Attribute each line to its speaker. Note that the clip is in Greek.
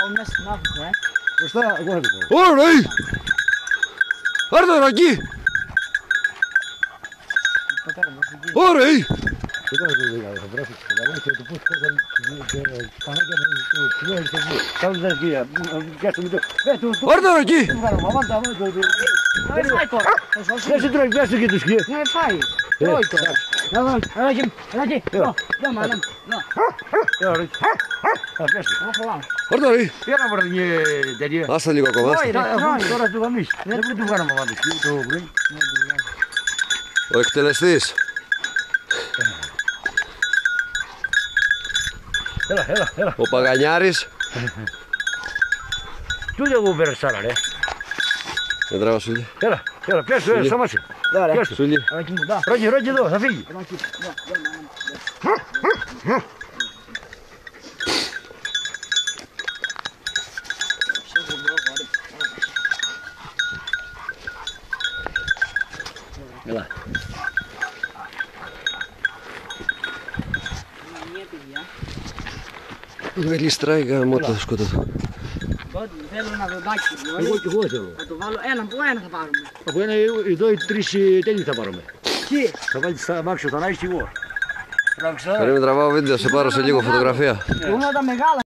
Speaker 1: πάω μέσα στην άφησα,
Speaker 2: Μπροστά, εγώ θα το πω.
Speaker 3: Ωραία! Πάρ' το εκεί! Ωραία!
Speaker 2: Δεν θα το δει, θα βράσει το καλό και το πούς κόκκαλ πανάκια του πλέον στο βγει. Κάμε τα σκία, πιάσου με το...
Speaker 3: Πάρ' το εκεί!
Speaker 2: Δεν σε τρώει, πιάσου και το σκία.
Speaker 1: Ναι, φάει. Τρώει τώρα. Έλα εκεί, δώμα, έλα.
Speaker 3: Πάρ' το εκεί!
Speaker 2: Πέρα από την τέτοια.
Speaker 3: Άστα λίγο ακόμα, άστα.
Speaker 2: Τώρα του γαμίς. Δεν του κάναμε πάντα σκία το πρωί.
Speaker 3: Ο εκτελεστής.
Speaker 2: Έλα.
Speaker 3: Ο Παγανιάρης.
Speaker 2: Τούτο εγώ πέρασα, ρε.
Speaker 3: Δεν τράβα σούλη.
Speaker 2: Έλα, πιάσου, σταμάσε. Πιάσου.
Speaker 3: Σούλη.
Speaker 2: Ρόκι εδώ, θα φύγει. Έλα.
Speaker 3: Με ληστράει γάμο το σκότω.
Speaker 1: Θέλω ένα δοντάκι.
Speaker 2: Εγώ θέλω.
Speaker 1: Θα το βάλω ένα από ένα θα πάρουμε.
Speaker 2: Από ένα εδώ οι τρεις τέλειοι θα πάρουμε.
Speaker 1: Τι?
Speaker 2: Θα βάλεις στα αμάξια, θα ανάγεις εγώ.
Speaker 3: Περίμενε, τραβάω βίντεο, σε πάρω σε λίγο φωτογραφία.
Speaker 1: Μπορούμε τα μεγάλα.